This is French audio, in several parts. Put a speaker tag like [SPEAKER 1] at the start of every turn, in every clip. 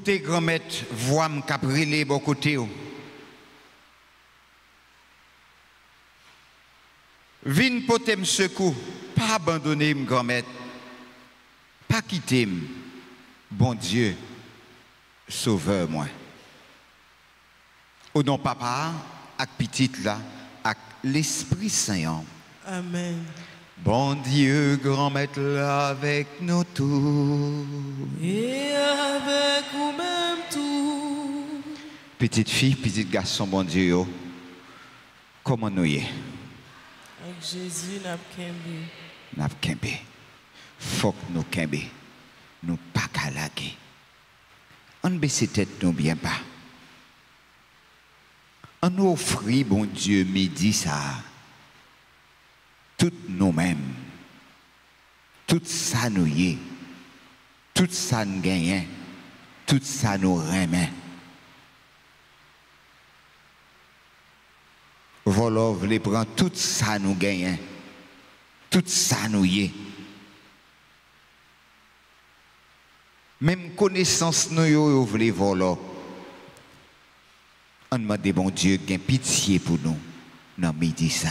[SPEAKER 1] Côté grand-mère, voix me caprilé bon côté. Vin poter me secours, pas abandonner me grand-mère. Pas quitter me. Bon Dieu, sauveur moi. Au nom papa, avec petite là, avec l'Esprit Saint.
[SPEAKER 2] Amen.
[SPEAKER 1] Bon Dieu, grand maître là avec nous tous.
[SPEAKER 2] Et avec vous-même tout.
[SPEAKER 1] Petite fille, petit garçon, bon Dieu, comment nous y est?
[SPEAKER 2] Avec Jésus, n'a kembe.
[SPEAKER 1] N'a kembe. Faut que nous kembe. Nous pas calaguer. On baisse tête nous bien pas. On nous offre, bon Dieu, midi ça. Tout nous-mêmes. Tout ça nous y est. Tout ça nous gagne. Tout ça nous remet. Volov les prend, tout ça nous gagne. Tout ça nous y est. Même connaissance nous yo voulez voler. On demande bon Dieu qu'il ait pitié pour nous dans midi ça.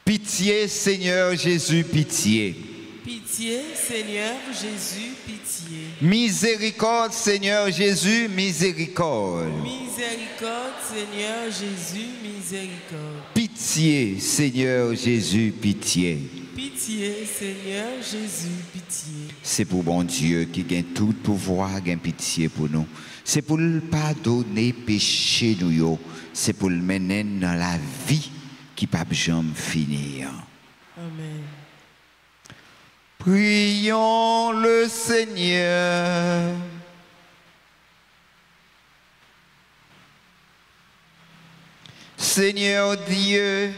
[SPEAKER 1] Pitié Seigneur Jésus, pitié.
[SPEAKER 2] Pitié, Seigneur Jésus, pitié.
[SPEAKER 1] Miséricorde Seigneur Jésus, miséricorde.
[SPEAKER 2] Miséricorde, Seigneur Jésus, miséricorde.
[SPEAKER 1] Pitié Seigneur Jésus, pitié.
[SPEAKER 2] Pitié, Seigneur Jésus, pitié.
[SPEAKER 1] C'est pour bon Dieu qui gagne tout pouvoir, gagne pitié pour nous. C'est pour le pardonner péché nous. C'est pour le mener dans la vie qui ne peut jamais finir.
[SPEAKER 2] Amen.
[SPEAKER 1] Prions le Seigneur. Seigneur Dieu,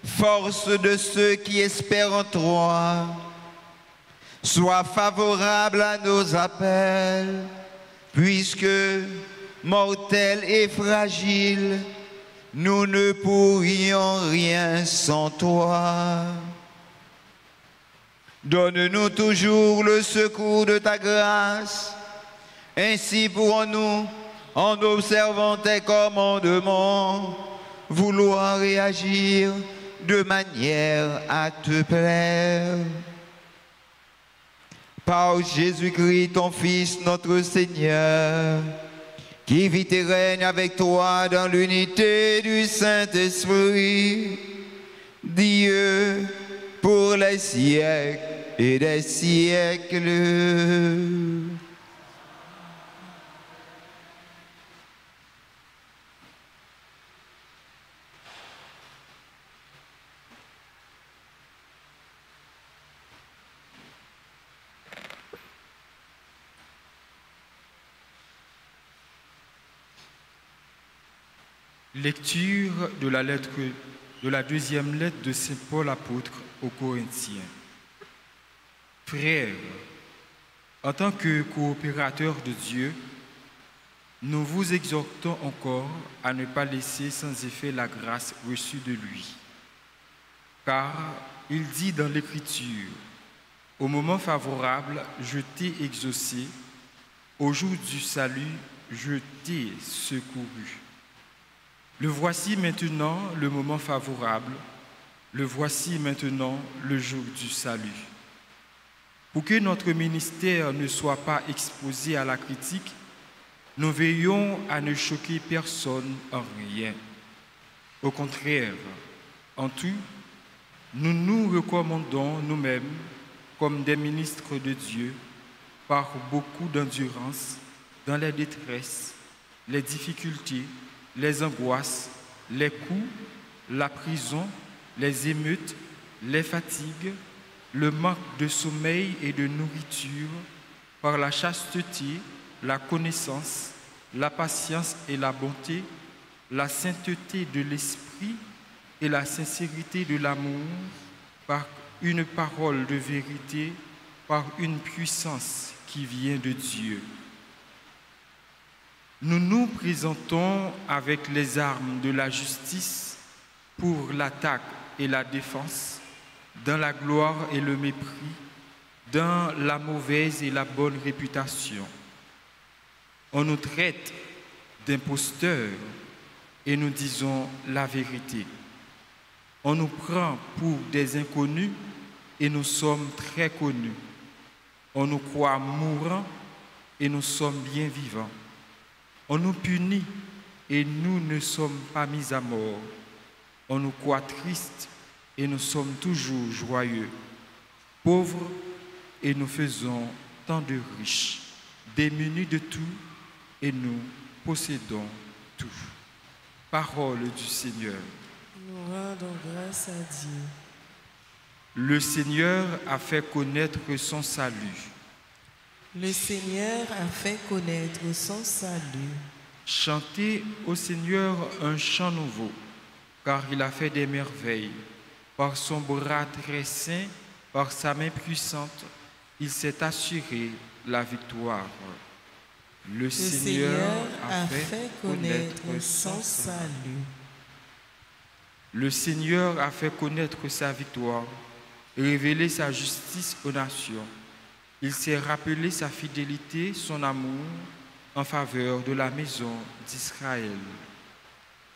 [SPEAKER 1] force de ceux qui espèrent en toi, sois favorable à nos appels, puisque, mortels et fragiles, nous ne pourrions rien sans toi. Donne-nous toujours le secours de ta grâce, ainsi pourrons-nous, en observant tes commandements, vouloir réagir de manière à te plaire. Par Jésus-Christ, ton Fils, notre Seigneur, qui vit et règne avec toi dans l'unité du Saint-Esprit, Dieu, pour les siècles et des siècles.
[SPEAKER 3] Lecture de la deuxième lettre de Saint Paul apôtre aux Corinthiens. Frères, en tant que coopérateurs de Dieu, nous vous exhortons encore à ne pas laisser sans effet la grâce reçue de lui. Car il dit dans l'Écriture, « Au moment favorable, je t'ai exaucé, au jour du salut, je t'ai secouru. » Le voici maintenant le moment favorable, le voici maintenant le jour du salut. Pour que notre ministère ne soit pas exposé à la critique, nous veillons à ne choquer personne en rien. Au contraire, en tout, nous nous recommandons nous-mêmes comme des ministres de Dieu par beaucoup d'endurance dans les détresses, les difficultés, les angoisses, les coups, la prison, les émeutes, les fatigues, le manque de sommeil et de nourriture, par la chasteté, la connaissance, la patience et la bonté, la sainteté de l'esprit et la sincérité de l'amour, par une parole de vérité, par une puissance qui vient de Dieu. Nous nous présentons avec les armes de la justice pour l'attaque et la défense, dans la gloire et le mépris, dans la mauvaise et la bonne réputation. On nous traite d'imposteurs et nous disons la vérité. On nous prend pour des inconnus et nous sommes très connus. On nous croit mourants et nous sommes bien vivants. On nous punit et nous ne sommes pas mis à mort. On nous croit tristes et nous sommes toujours joyeux. Pauvres et nous faisons tant de riches. Démunis de tout et nous possédons tout. Parole du Seigneur.
[SPEAKER 2] Nous rendons grâce à Dieu.
[SPEAKER 3] Le Seigneur a fait connaître son salut.
[SPEAKER 2] Le Seigneur a fait connaître son salut.
[SPEAKER 3] Chantez au Seigneur un chant nouveau, car il a fait des merveilles. Par son bras très saint, par sa main puissante, il s'est assuré la victoire. Le Seigneur a fait connaître son salut. Le Seigneur a fait connaître sa victoire et révélé sa justice aux nations. Il s'est rappelé sa fidélité, son amour en faveur de la maison d'Israël.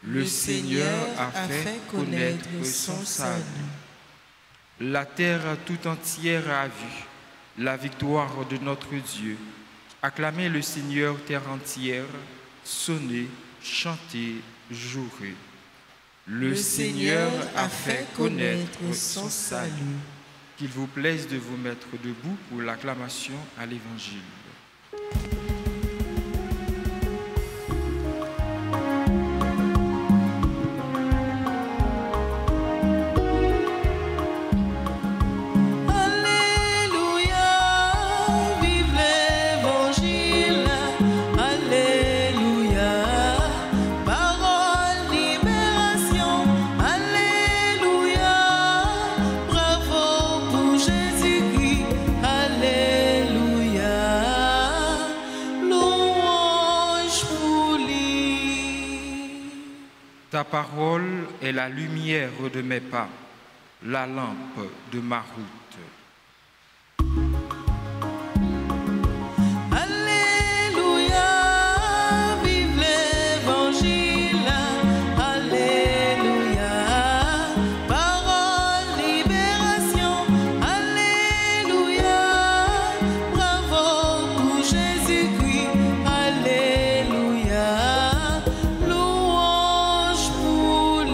[SPEAKER 3] Le Seigneur a fait connaître son salut. La terre tout entière a vu la victoire de notre Dieu. Acclamez le Seigneur, terre entière, sonnez, chantez, jouez. Le Seigneur a fait connaître son salut. Qu'il vous plaise de vous mettre debout pour l'acclamation à l'Évangile. Ta parole est la lumière de mes pas, la lampe de ma route.
[SPEAKER 2] Alléluia, vive l'Évangile. Alléluia, parole, libération. Alléluia, bravo pour Jésus-Christ. Alléluia, louange pour lui.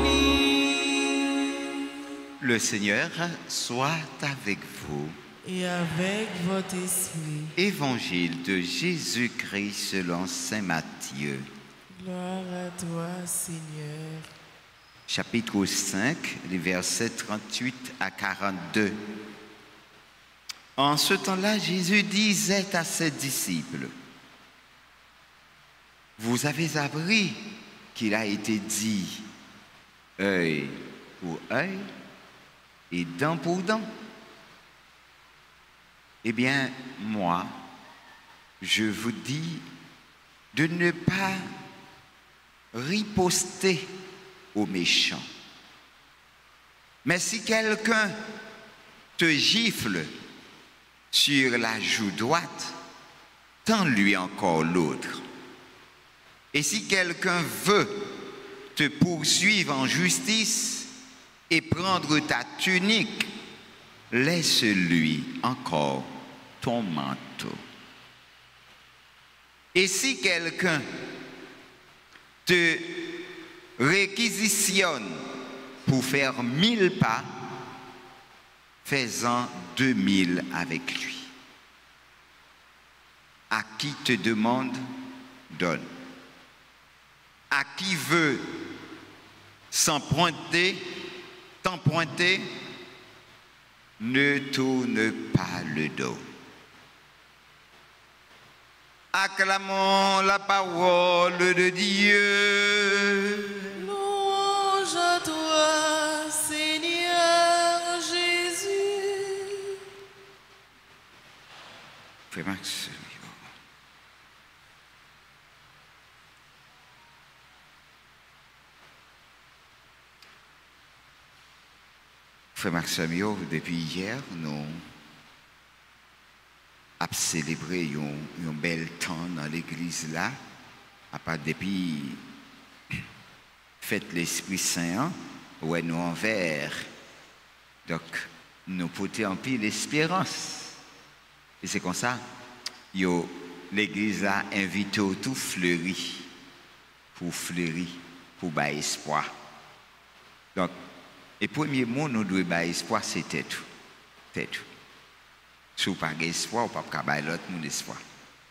[SPEAKER 1] Le Seigneur soit avec vous.
[SPEAKER 2] Et avec votre esprit.
[SPEAKER 1] Évangile de Jésus-Christ selon saint Matthieu.
[SPEAKER 2] Gloire à toi, Seigneur.
[SPEAKER 1] Chapitre 5, les versets 38 à 42. En ce temps-là, Jésus disait à ses disciples, « Vous avez appris qu'il a été dit, œil pour œil et dent pour dent. Eh bien, moi, je vous dis de ne pas riposter aux méchants. Mais si quelqu'un te gifle sur la joue droite, tends-lui encore l'autre. Et si quelqu'un veut te poursuivre en justice et prendre ta tunique, laisse-lui encore ton manteau. Et si quelqu'un te réquisitionne pour faire 1000 pas, fais-en 2000 avec lui. À qui te demande, donne. À qui veut t'emprunter, ne tourne pas le dos. Acclamons la parole de Dieu.
[SPEAKER 2] Louange à toi, Seigneur Jésus.
[SPEAKER 1] Frère Max, Frère Maximio, depuis hier, nous a célébré un bel temps dans l'église là, à part depuis fête l'Esprit Saint, ouais nous envers. Donc nous porter en pile l'espérance. Et c'est comme ça, l'église a invité tout fleuri, pour bas espoir. Donc, le premier mot nous doit bas espoir, c'est tout. Si vous n'avez pas d'espoir, vous ne pouvez pas l'autre monde espoir.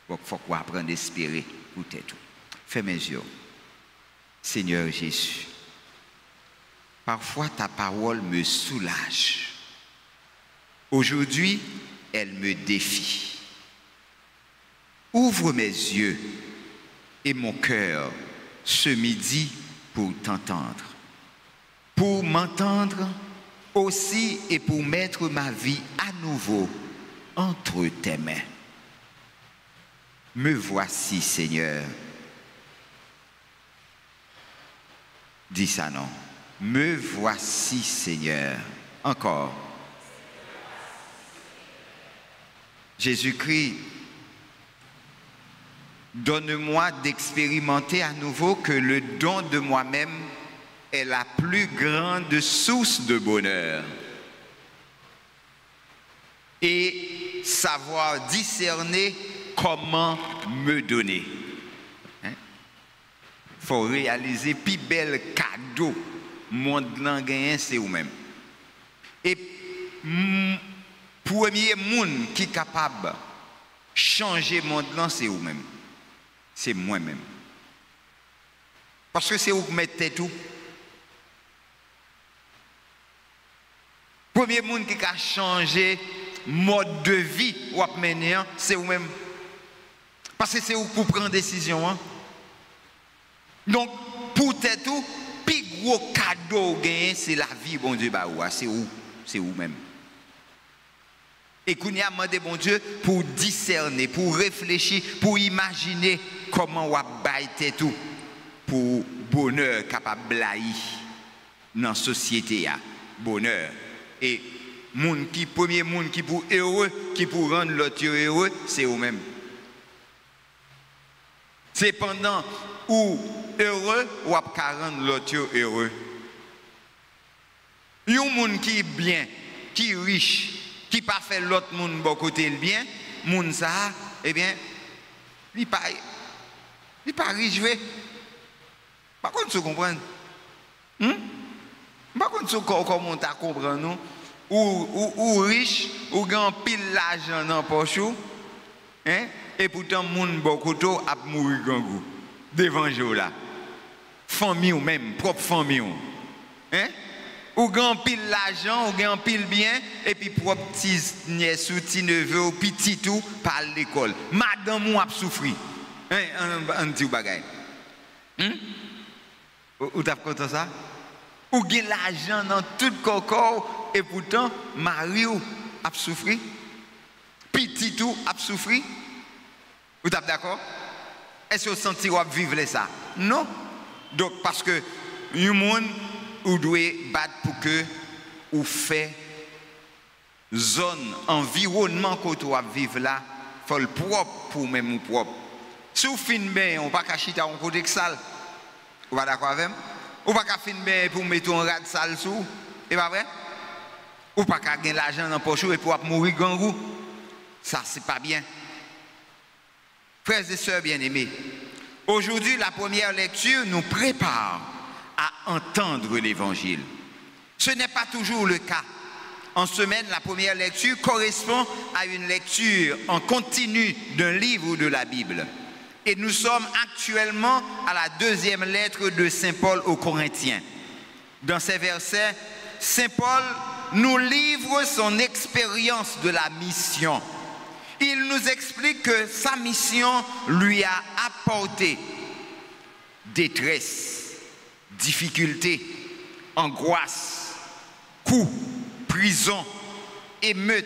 [SPEAKER 1] Donc, il faut qu'on apprenne à espérer pour tout. Fais mes yeux. Seigneur Jésus, parfois ta parole me soulage. Aujourd'hui, elle me défie. Ouvre mes yeux et mon cœur ce midi pour t'entendre. Pour m'entendre aussi et pour mettre ma vie à nouveau entre tes mains. Me voici, Seigneur. Dis ça non. Me voici, Seigneur. Encore. Jésus-Christ, donne-moi d'expérimenter à nouveau que le don de moi-même est la plus grande source de bonheur. Et savoir discerner comment me donner. Il faut réaliser le plus bel cadeau monde l'en gagne, c'est vous-même. Et premier monde qui est capable de changer le monde, c'est vous-même. C'est moi-même. Parce que c'est vous qui mettez tout. Premier monde qui a changé le mode de vie ou à mener, c'est vous-même. Parce que c'est vous qui prenez décision. Hein? Donc, pour tout, le plus gros cadeau gagné, c'est la vie, bon Dieu, c'est vous. C'est vous-même. Et qu'on y a demandé, bon Dieu, pour discerner, pour réfléchir, pour imaginer comment on va bailler tout pour bonheur capable de dans la société. Bonheur. Et premier monde qui pour heureux, qui pour rendre l'autre heureux, c'est vous-même. C'est pendant où heureux, ou à rendre l'autre heureux. Il y a un monde qui est bien, qui est riche, qui pas fait l'autre monde bon côté le bien, monde ça, eh bien, il pas riche. Par contre, tu comprends? Par contre, comment tu comprends nous? Ou riche, ou gagne pile l'argent dans poche, hein? Et pourtant monde bon côté a mourir gangou devant jour là. Famille ou même propre famille. Hein? Ou gagne pile l'argent, ou gagne pile bien, et puis propre petit nièce ou petit neveu ou petit tout par l'école. Madame ou a souffri. Hein, un dit bagay. Ou t'as content ça? Ou gagne l'argent dans tout corps et pourtant mari ou a souffri. Petit tout a souffri. Vous êtes d'accord? Est-ce que vous sentez que vous vivez ça? Non. Donc parce que le monde vous devez battre pour que vous fait zone, environnement que vous vivez là, il faut le propre pour même ou propre. Si vous finissez bien, on ne peut pas cacher un côté sale. Vous êtes d'accord avec moi? Ou pas qu'à finir bien pour mettre un rat sale sous, et pas vrai? Ou pas qu'à gagner l'argent dans la poche et pour mourir gangou. Ça, c'est pas bien. Frères et sœurs bien-aimés, aujourd'hui, la première lecture nous prépare à entendre l'évangile. Ce n'est pas toujours le cas. En semaine, la première lecture correspond à une lecture en continu d'un livre ou de la Bible. Et nous sommes actuellement à la deuxième lettre de Saint Paul aux Corinthiens. Dans ces versets, Saint Paul nous livre son expérience de la mission. Il nous explique que sa mission lui a apporté détresse, difficulté, angoisse, coups, prison, émeute,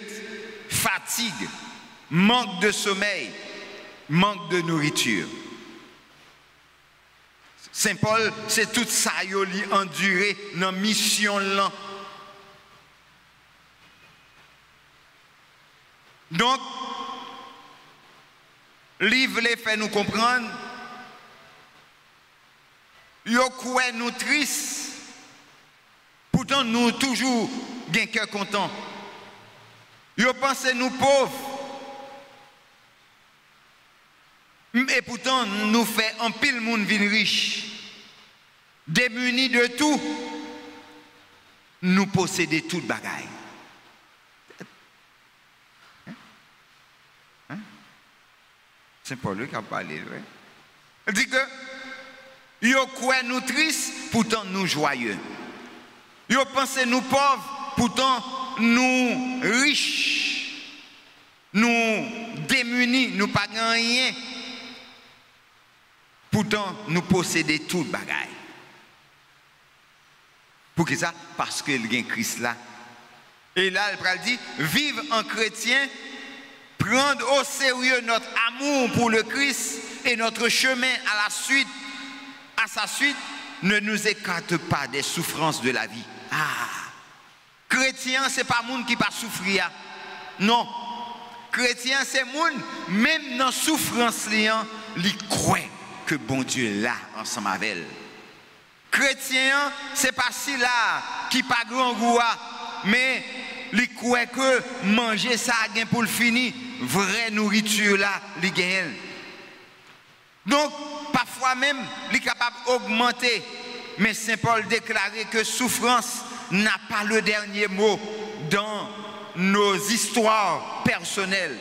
[SPEAKER 1] fatigue, manque de sommeil, manque de nourriture. Saint Paul, c'est tout ça qu'il a enduré dans la mission là. Donc, livre les fait nous comprendre, yo croit nous tristes, pourtant nous toujours gen cœur content. Yo pense nous pauvres, et pourtant nous fait un pile monde vin riche, démunis de tout, nous posséder toute bagaille. C'est Paul qui a parlé, ouais. Il dit que yo croit nous tristes, pourtant nous joyeux. Yo pense nous pauvres, pourtant nous riches. Nous démunis, nous pas rien. Pourtant nous posséder toute bagaille. Pour que ça? Parce que il y a Christ là. Et là, il dit, vivre en chrétien, prendre au sérieux notre amour pour le Christ et notre chemin à sa suite, ne nous écarte pas des souffrances de la vie. Chrétien, ce n'est pas monde qui pas souffrir. Non. Chrétien, c'est monde, même dans la souffrance, il croit que bon Dieu est là ensemble avec elle. Chrétien, c'est pas si là qui pas grand goût, mais il croit que manger ça gain pour le fini, vraie nourriture là, il gagne. Donc, parfois même, il est capable d'augmenter, mais Saint Paul déclarait que souffrance n'a pas le dernier mot dans nos histoires personnelles.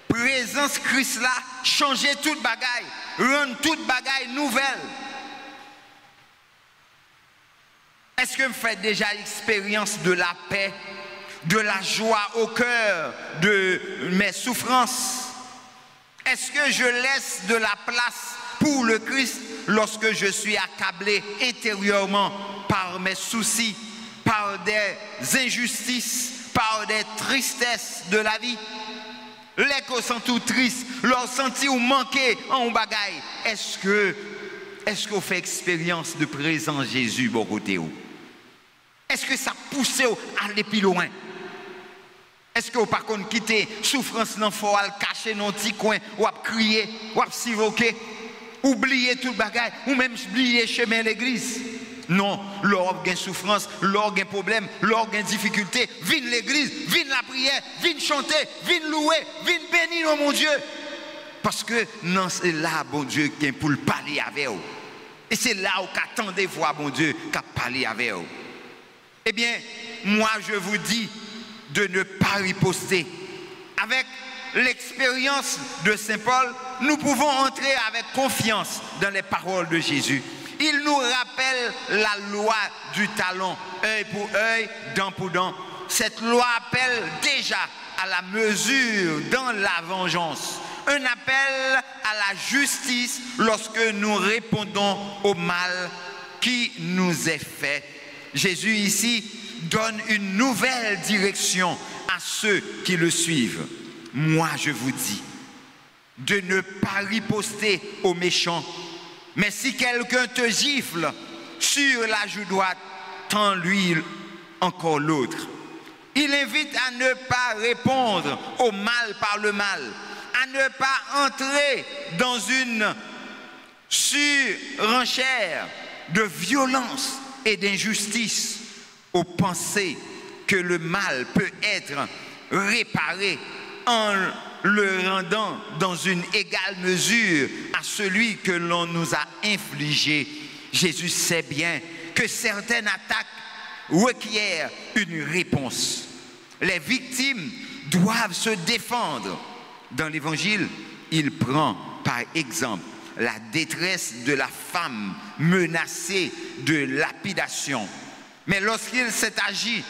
[SPEAKER 1] Présence Christ là, changer toute bagaille, rendre toute bagaille nouvelle. Est-ce que vous faites déjà l'expérience de la paix, de la joie au cœur de mes souffrances? Est-ce que je laisse de la place pour le Christ lorsque je suis accablé intérieurement par mes soucis, par des injustices, par des tristesses de la vie? Les qu'on sont tout tristes, leur senti ou manquer en bagaille. Est-ce qu'on fait expérience de présence Jésus bon côté où? Est-ce que ça pousse à aller plus loin? Est-ce que vous par contre quitter souffrance dans fort, cacher dans petit coin, ou à crier, ou à s'évoquer, oublier toute bagaille, ou même oublier chemin l'église? Non, l'or gain souffrance, l'or gain problème, l'or gain difficulté, viens l'église, viens la prière, viens chanter, viens louer, viens bénir oh mon Dieu. Parce que non, c'est là bon Dieu qui est pour le parler avec vous. Et c'est là où qu'attendez voir bon Dieu qui a parlé avec vous. Eh bien, moi je vous dis de ne pas riposter. Avec l'expérience de Saint Paul, nous pouvons entrer avec confiance dans les paroles de Jésus. Il nous rappelle la loi du talon, œil pour œil, dent pour dent. Cette loi appelle déjà à la mesure dans la vengeance. Un appel à la justice lorsque nous répondons au mal qui nous est fait. Jésus ici donne une nouvelle direction à ceux qui le suivent. Moi, je vous dis de ne pas riposter aux méchants, mais si quelqu'un te gifle sur la joue droite, tends-lui encore l'autre. Il invite à ne pas répondre au mal par le mal, à ne pas entrer dans une surenchère de violence et d'injustice, aux pensées que le mal peut être réparé en le rendant dans une égale mesure à celui que l'on nous a infligé. Jésus sait bien que certaines attaques requièrent une réponse. Les victimes doivent se défendre. Dans l'Évangile, il prend par exemple la détresse de la femme menacée de lapidation. Mais lorsqu'il s'est agi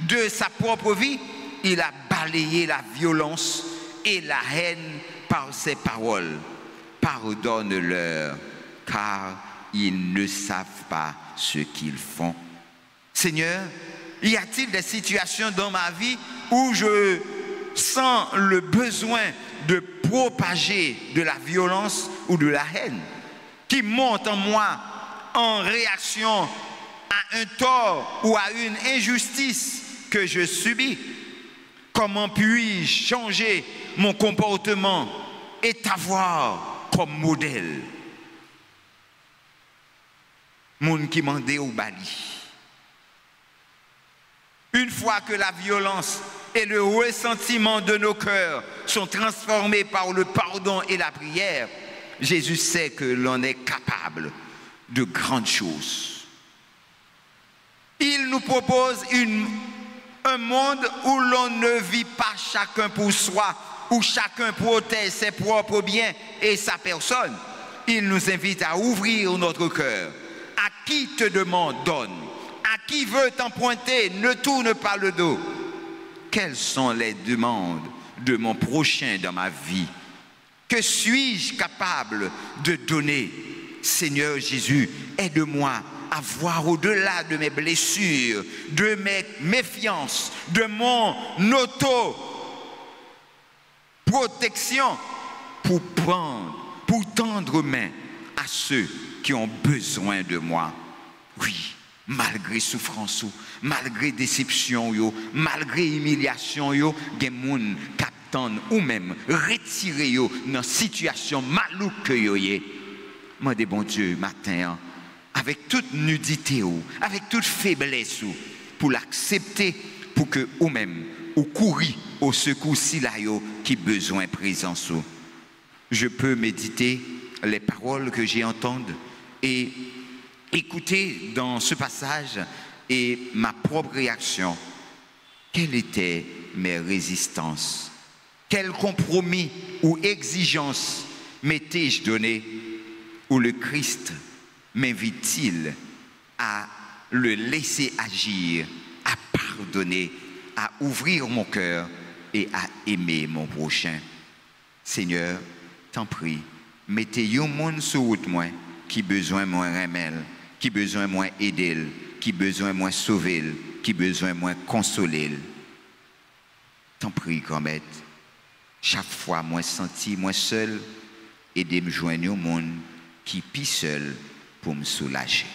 [SPEAKER 1] de sa propre vie, il a balayé la violence et la haine par ses paroles. Pardonne-leur, car ils ne savent pas ce qu'ils font. Seigneur, y a-t-il des situations dans ma vie où je sens le besoin de propager de la violence ou de la haine qui monte en moi en réaction à un tort ou à une injustice que je subis? Comment puis-je changer mon comportement et t'avoir comme modèle. Moun qui mande au bali. Une fois que la violence et le ressentiment de nos cœurs sont transformés par le pardon et la prière, Jésus sait que l'on est capable de grandes choses. Il nous propose un monde où l'on ne vit pas chacun pour soi, où chacun protège ses propres biens et sa personne. Il nous invite à ouvrir notre cœur. À qui te demande, donne. À qui veut t'emprunter, ne tourne pas le dos. Quelles sont les demandes de mon prochain dans ma vie? Que suis-je capable de donner? Seigneur Jésus, aide-moi à voir au-delà de mes blessures, de mes méfiances, de mon auto-protection pour tendre main à ceux qui ont besoin de moi. Oui, malgré souffrance, malgré déception, malgré humiliation, il y a des gens qui attendent ou même retirer dans une situation malouque que vous avez. Moi, des bon Dieu, matin, avec toute nudité, avec toute faiblesse, pour l'accepter, pour que vous-même, vous courez au secours si là qui besoin de présence. Je peux méditer les paroles que j'ai entendues et écouter dans ce passage et ma propre réaction. Quelles étaient mes résistances? Quel compromis ou exigence m'étais-je donné? Ou le Christ m'invite-t-il à le laisser agir, à pardonner, à ouvrir mon cœur et à aimer mon prochain? Seigneur, t'en prie, mettez un monde sur route moi qui besoin moins remel, qui besoin moins aider, qui besoin moins sauver, qui besoin moins consoler. T'en prie, grand-maître, chaque fois moi senti moi seul, aidez-moi joindre au monde qui pis seul pour me soulager.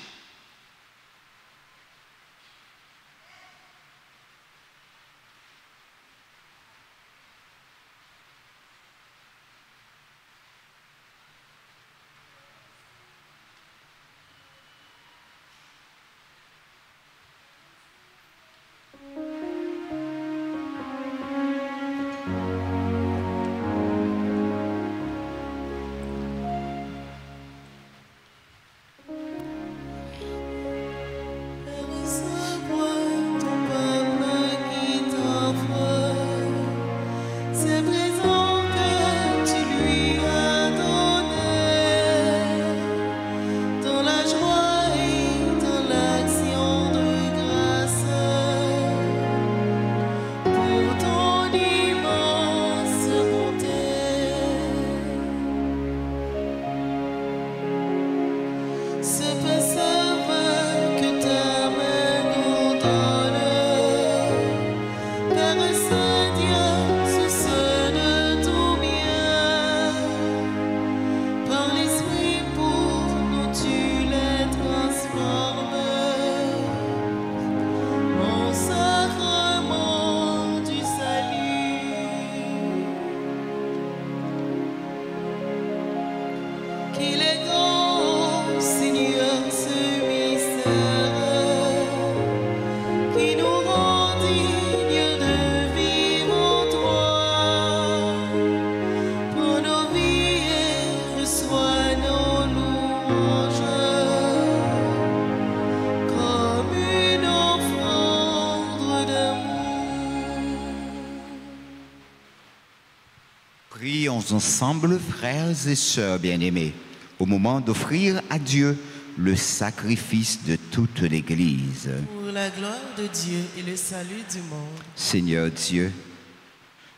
[SPEAKER 1] Prions ensemble, frères et sœurs bien-aimés, au moment d'offrir à Dieu le sacrifice de toute l'Église.
[SPEAKER 2] Pour la gloire de Dieu et le salut du monde.
[SPEAKER 1] Seigneur Dieu,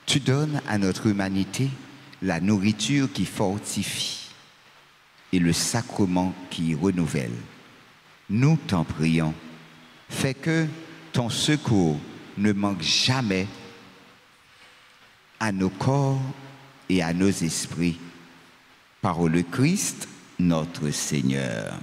[SPEAKER 1] tu donnes à notre humanité la nourriture qui fortifie et le sacrement qui renouvelle. Nous t'en prions, fais que ton secours ne manque jamais à nos corps et à nos esprits, par le Christ notre Seigneur.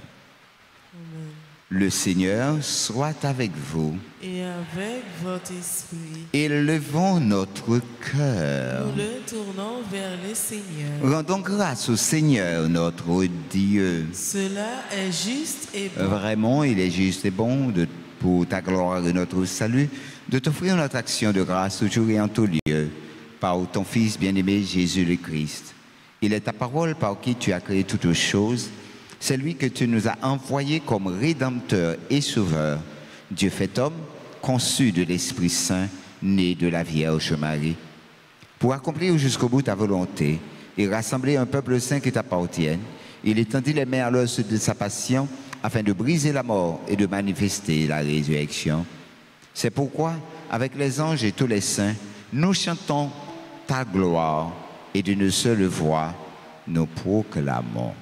[SPEAKER 2] Amen.
[SPEAKER 1] Le Seigneur soit avec vous.
[SPEAKER 2] Et avec votre esprit,
[SPEAKER 1] Élevons notre cœur.
[SPEAKER 2] nous le tournons vers le Seigneur.
[SPEAKER 1] Rendons grâce au Seigneur, notre Dieu.
[SPEAKER 2] Cela est juste et bon.
[SPEAKER 1] Vraiment, il est juste et bon, pour ta gloire et notre salut, de t'offrir notre action de grâce toujours et en tout lieu, par ton Fils bien-aimé Jésus le Christ. Il est ta parole par qui tu as créé toutes choses. C'est lui que tu nous as envoyé comme Rédempteur et Sauveur. Dieu fait homme, conçu de l'Esprit Saint, né de la Vierge Marie. Pour accomplir jusqu'au bout ta volonté et rassembler un peuple saint qui t'appartienne, il étendit les mains à l'os de sa passion afin de briser la mort et de manifester la résurrection. C'est pourquoi, avec les anges et tous les saints, nous chantons ta gloire et d'une seule voix, nous proclamons.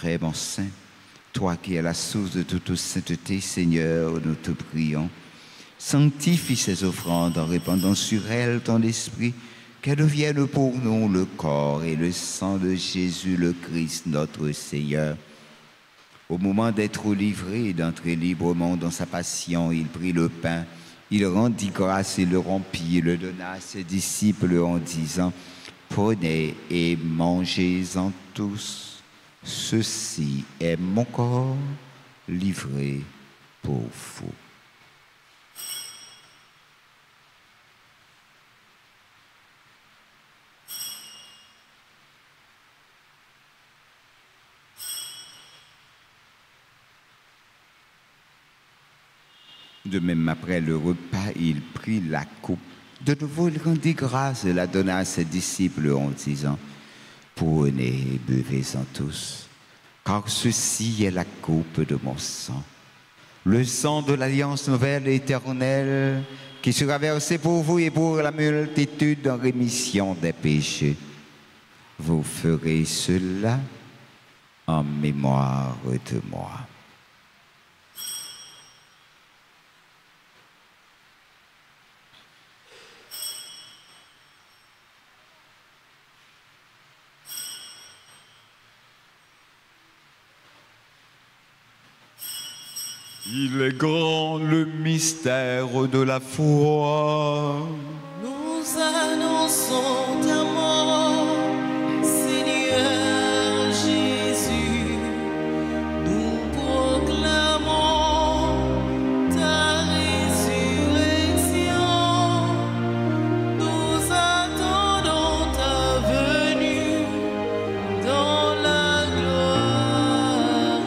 [SPEAKER 1] Vraiment saint, toi qui es la source de toute sainteté, Seigneur, nous te prions. Sanctifie ces offrandes en répandant sur elles ton esprit, qu'elles deviennent pour nous le corps et le sang de Jésus le Christ, notre Seigneur. Au moment d'être livré et d'entrer librement dans sa passion, il prit le pain, il rendit grâce et le rompit, et le donna à ses disciples en disant, « Prenez et mangez-en tous. Ceci est mon corps livré pour vous. » De même, après le repas, il prit la coupe. De nouveau, il rendit grâce et la donna à ses disciples en disant, « Prenez et buvez-en tous, car ceci est la coupe de mon sang, le sang de l'alliance nouvelle et éternelle qui sera versé pour vous et pour la multitude en rémission des péchés. Vous ferez cela en mémoire de moi. » Il est grand le mystère de la foi.
[SPEAKER 2] Nous annonçons ta mort, Seigneur Jésus. Nous proclamons ta résurrection. Nous attendons ta venue dans la gloire.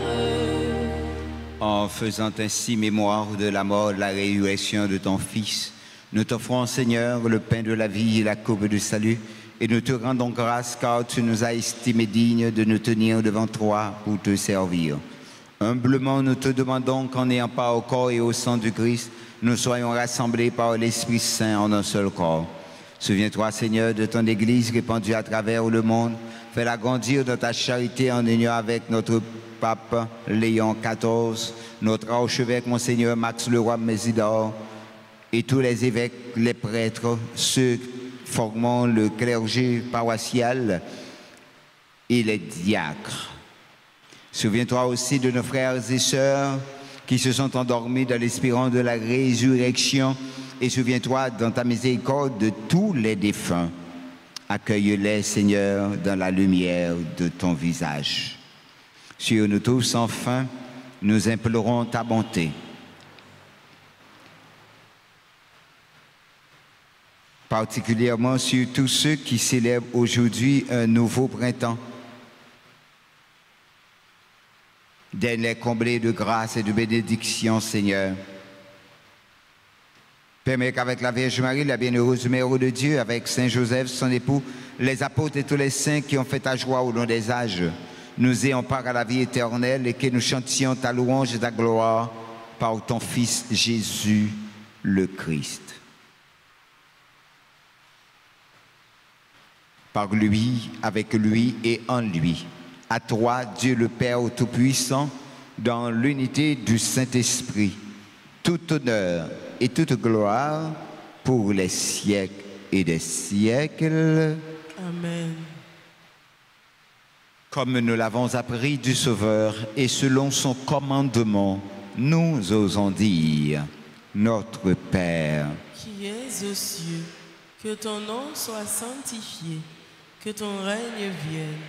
[SPEAKER 1] En faisant ainsi mémoire de la mort, de la résurrection de ton Fils, nous t'offrons, Seigneur, le pain de la vie et la coupe du salut, et nous te rendons grâce car tu nous as estimés dignes de nous tenir devant toi pour te servir. Humblement, nous te demandons qu'en ayant part au corps et au sang du Christ, nous soyons rassemblés par l'Esprit Saint en un seul corps. Souviens-toi, Seigneur, de ton Église répandue à travers le monde. Fais-la grandir dans ta charité en union avec notre pape Léon XIV, notre archevêque Monseigneur Max Leroy Mésidor, et tous les évêques, les prêtres, ceux formant le clergé paroissial et les diacres. Souviens-toi aussi de nos frères et sœurs qui se sont endormis dans l'espérance de la résurrection, et souviens-toi dans ta miséricorde de tous les défunts. Accueille-les, Seigneur, dans la lumière de ton visage. Sur nous tous, enfin, nous implorons ta bonté. Particulièrement sur tous ceux qui célèbrent aujourd'hui un nouveau printemps. Donne-les comblés de grâce et de bénédiction, Seigneur. Permets qu'avec la Vierge Marie, la bienheureuse Mère de Dieu, avec Saint Joseph, son époux, les apôtres et tous les saints qui ont fait ta joie au long des âges, nous ayons part à la vie éternelle et que nous chantions ta louange et ta gloire par ton Fils Jésus le Christ. Par lui, avec lui et en lui. À toi, Dieu le Père Tout-Puissant, dans l'unité du Saint-Esprit, tout honneur et toute gloire pour les siècles et des siècles.
[SPEAKER 2] Amen.
[SPEAKER 1] Comme nous l'avons appris du Sauveur et selon son commandement, nous osons dire, notre Père,
[SPEAKER 2] qui es aux cieux, que ton nom soit sanctifié, que ton règne vienne,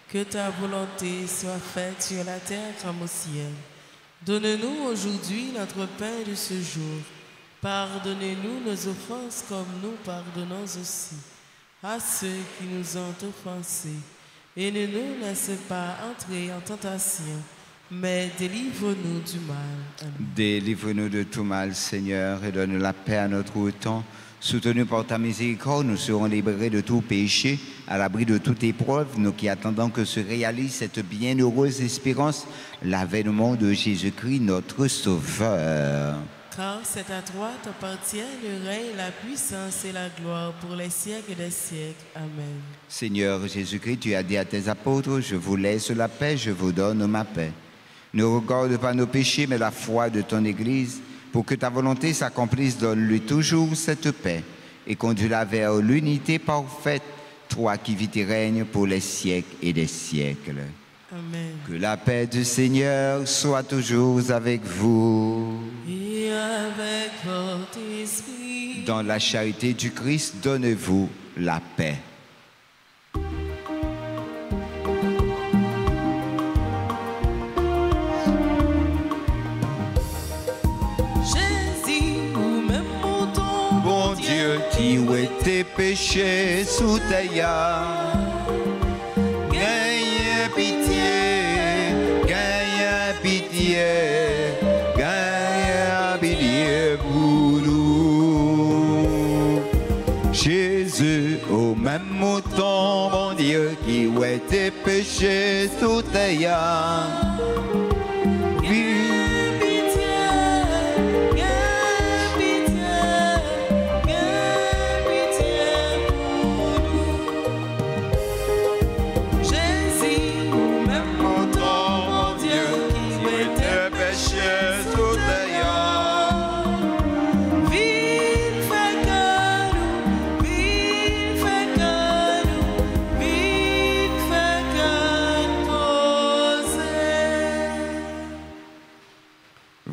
[SPEAKER 2] que ta volonté soit faite sur la terre comme au ciel. Donne-nous aujourd'hui notre pain de ce jour. Pardonnez-nous nos offenses comme nous pardonnons aussi à ceux qui nous ont offensés. Et ne nous laisse pas entrer en tentation, mais délivre-nous du mal. Amen.
[SPEAKER 1] Délivre-nous de tout mal, Seigneur, et donne la paix à notre temps. Soutenus par ta miséricorde, nous serons libérés de tout péché, à l'abri de toute épreuve, nous qui attendons que se réalise cette bienheureuse espérance, l'avènement de Jésus-Christ, notre Sauveur.
[SPEAKER 2] Car c'est à toi t'appartient le règne, la puissance et la gloire pour les siècles des siècles. Amen.
[SPEAKER 1] Seigneur Jésus-Christ, tu as dit à tes apôtres, je vous laisse la paix, je vous donne ma paix. Ne regarde pas nos péchés, mais la foi de ton Église. Pour que ta volonté s'accomplisse, donne-lui toujours cette paix et conduis-la vers l'unité parfaite, toi qui vis et règnes pour les siècles et des siècles.
[SPEAKER 2] Amen.
[SPEAKER 1] Que la paix du Seigneur soit toujours avec vous.
[SPEAKER 2] Et avec votre esprit.
[SPEAKER 1] Dans la charité du Christ, donnez-vous la paix. Qui ouait tes péchés sous ta gagne pitié, gagne pitié, gagne pitié pour nous. Jésus, au même mouton, bon Dieu, qui ouait tes péchés sous ta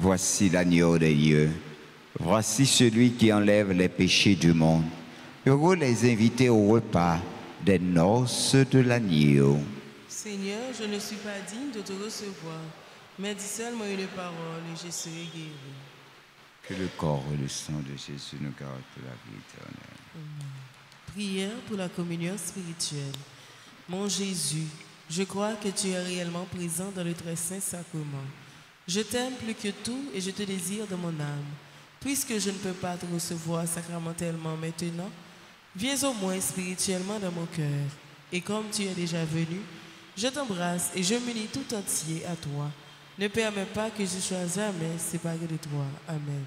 [SPEAKER 1] Voici l'agneau de Dieu. Voici celui qui enlève les péchés du monde. Heureux les invités au repas des noces de l'agneau.
[SPEAKER 2] Seigneur, je ne suis pas digne de te recevoir, mais dis seulement une parole et je serai guéri.
[SPEAKER 1] Que le corps et le sang de Jésus nous gardent pour la vie éternelle.
[SPEAKER 2] Prière pour la communion spirituelle. Mon Jésus, je crois que tu es réellement présent dans le très saint sacrement. Je t'aime plus que tout et je te désire de mon âme. Puisque je ne peux pas te recevoir sacramentellement maintenant, viens au moins spirituellement dans mon cœur. Et comme tu es déjà venu, je t'embrasse et je m'unis tout entier à toi. Ne permets pas que je sois jamais séparé de toi. Amen.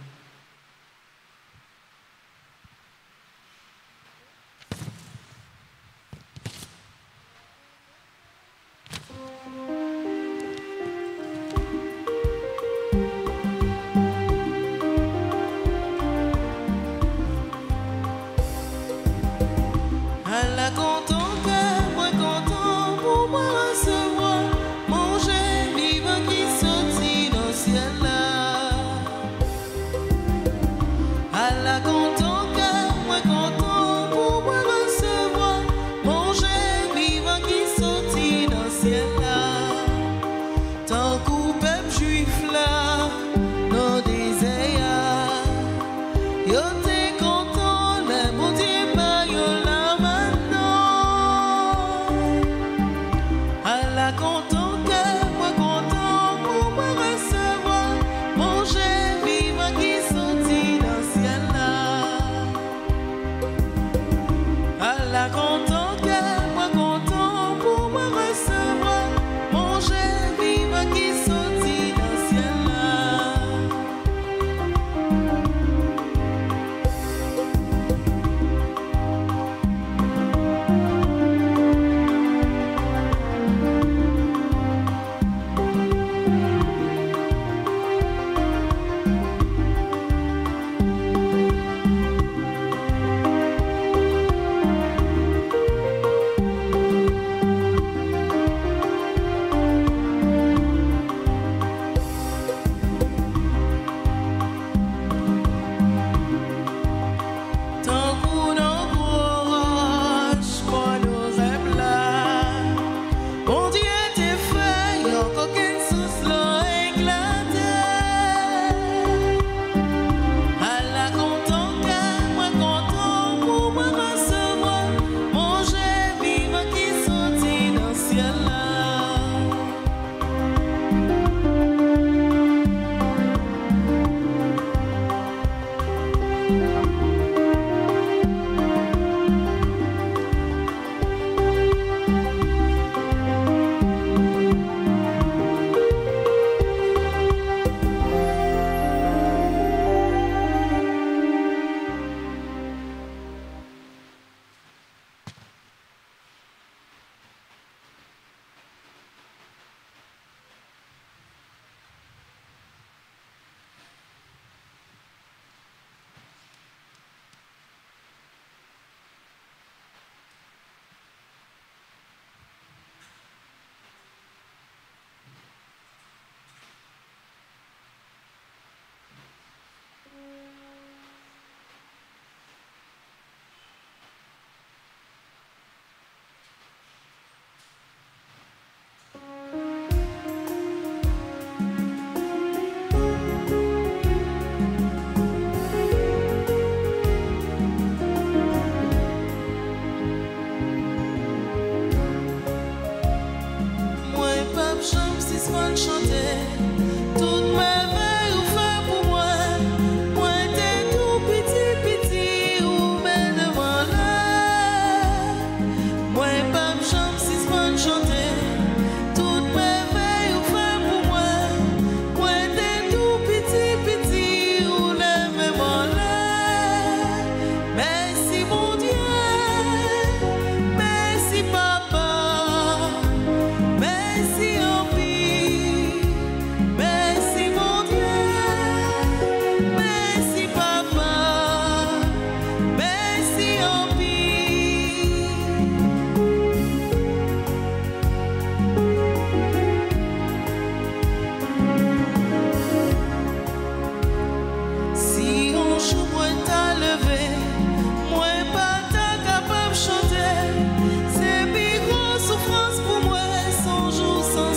[SPEAKER 2] Allah content cœur, moi content pour me recevoir, manger, vivre qui sortit dans le ciel là. Allah content cœur, moi content pour me recevoir, manger, vivre qui sortit dans le ciel là. Souffrance pour moi, sans jour, sans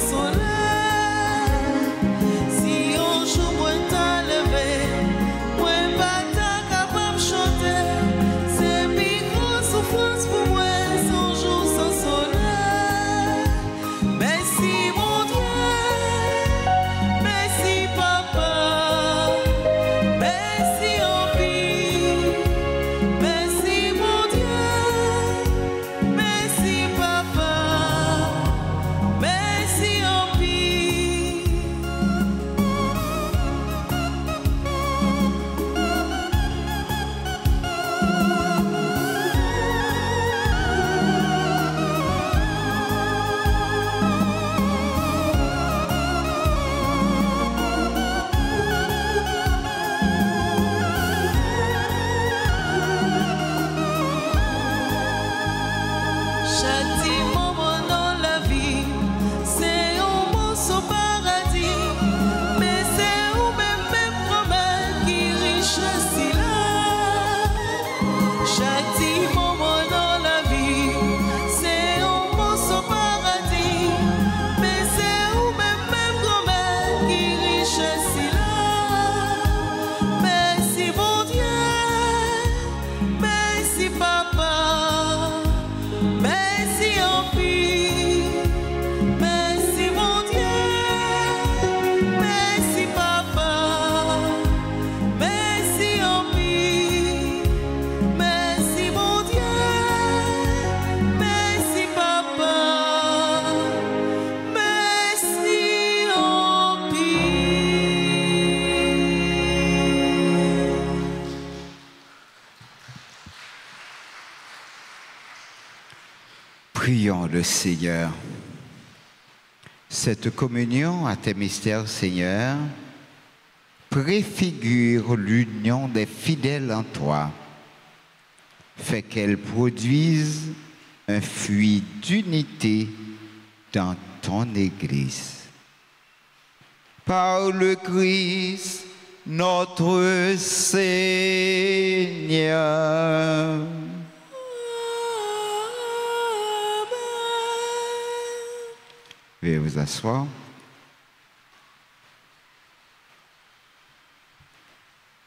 [SPEAKER 1] le Seigneur. Cette communion à tes mystères, Seigneur, préfigure l'union des fidèles en toi. Fait qu'elle produise un fruit d'unité dans ton Église. Par le Christ, notre Seigneur. Veuillez vous asseoir.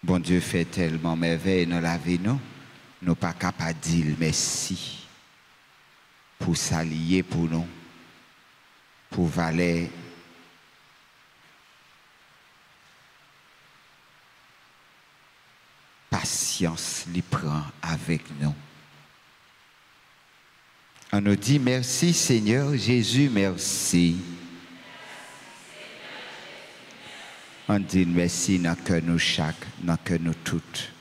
[SPEAKER 1] Bon Dieu fait tellement merveille dans la vie, nous ne sommes pas capables de dire merci pour s'allier pour nous, pour valer patience, les prend avec nous. On nous dit merci Seigneur Jésus, merci. On dit merci dans que nous chaque, dans que nous toutes.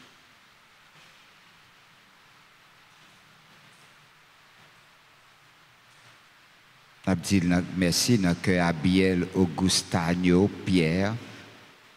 [SPEAKER 1] On dit merci dans que Abiel, Augustano, Pierre,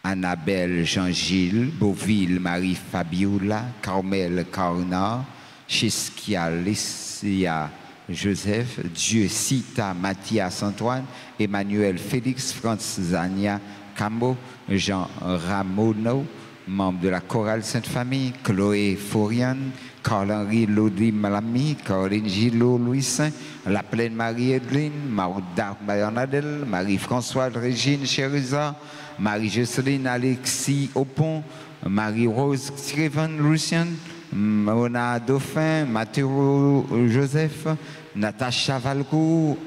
[SPEAKER 1] Annabelle, Jean-Gilles, Beauville, Marie-Fabiola, Carmel, Carnard, Chiskia, Lissia, Joseph, Dieu, Sita, Mathias, Antoine, Emmanuel, Félix, Franzania, Camo, Jean Ramono, membre de la chorale Sainte-Famille, Chloé Forian, Carl-Henri Lodi Malami, Caroline Gillot Louis Saint, La Plaine Marie-Edline, Marda Bernadette, Marie-Françoise Régine Chériza, Marie-Jocelyne Alexis Opon, Marie-Rose Scriven Lucien, Mona Dauphin, Mathéo Joseph, Natacha Valcourt,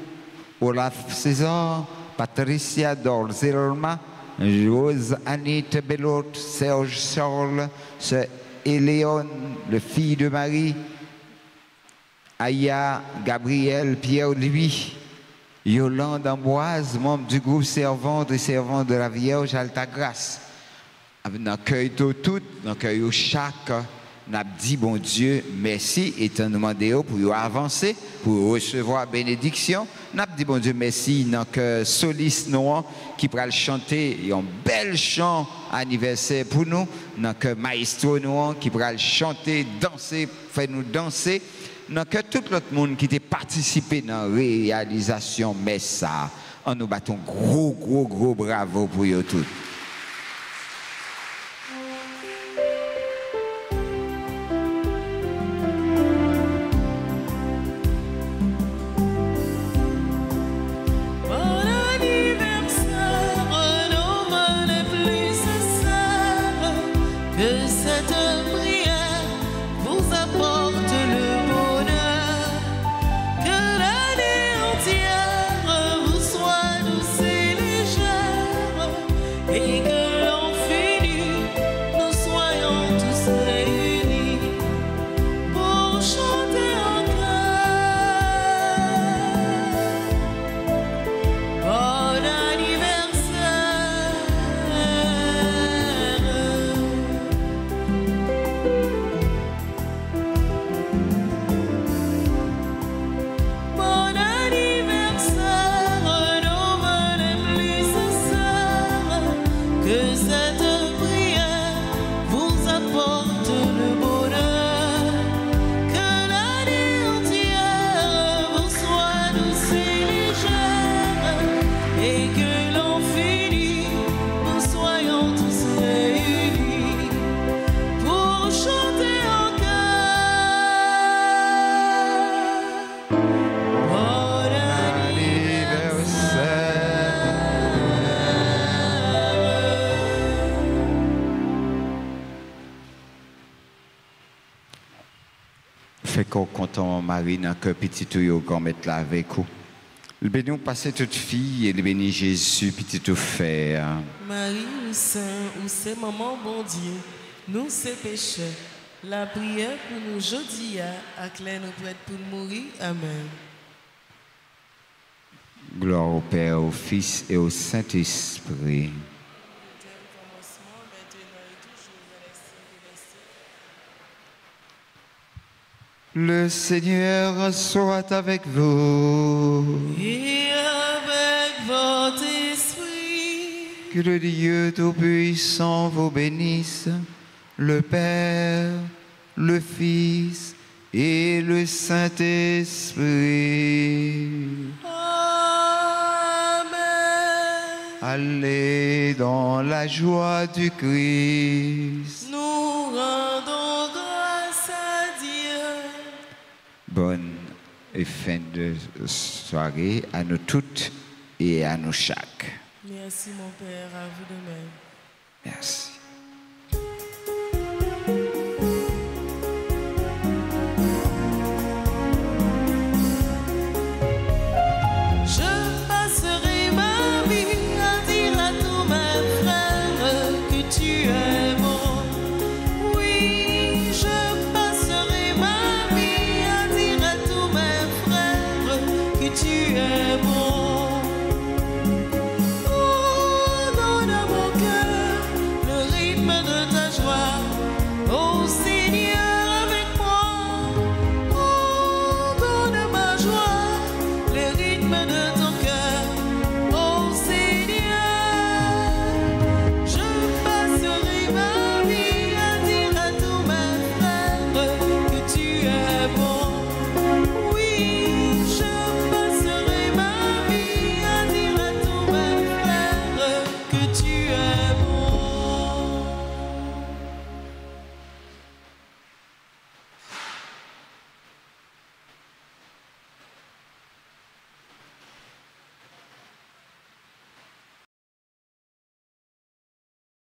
[SPEAKER 1] Olaf César, Patricia Dorzelma, Rose Anite Belot, Serge Charles, Éléon, le fils de Marie, Aya, Gabriel, Pierre-Louis, Yolande Amboise, membre du groupe Servantes et Servantes de la Vierge Altagrace. Dans le cœur de tout, dans le cœur de chaque, on a dit, bon Dieu, merci, et on demandé pour avancer, pour recevoir bénédiction. On a dit, bon Dieu, merci, dans le soliste noir qui pourra chanter un bel chant anniversaire pour nous, dans le maestro noir qui pourra chanter, danser, faire nous danser. Donc, tout l'autre monde qui a participé dans la réalisation, mais ça, on nous battons gros bravo pour eux tous. Fait qu'on compte Marie dans que petit tuyau qu'on mette là avec vous. Le béni passer toute fille et le béni Jésus petit tout fait.
[SPEAKER 2] Marie ou Saint ou c'est maman bon Dieu, nous c'est pécheurs. La prière pour nous jeudi à clair nous prête pour mourir. Amen.
[SPEAKER 1] Gloire au Père, au Fils et au Saint-Esprit. Le Seigneur soit avec vous.
[SPEAKER 2] Et avec votre esprit.
[SPEAKER 1] Que le Dieu Tout-Puissant vous bénisse, le Père, le Fils et le Saint-Esprit.
[SPEAKER 2] Amen.
[SPEAKER 1] Allez dans la joie du Christ.
[SPEAKER 2] Nous rendons grâce à Dieu.
[SPEAKER 1] Bonne et fin de soirée à nous toutes et à nous chaque.
[SPEAKER 2] Merci mon Père, à vous de même.
[SPEAKER 1] Merci.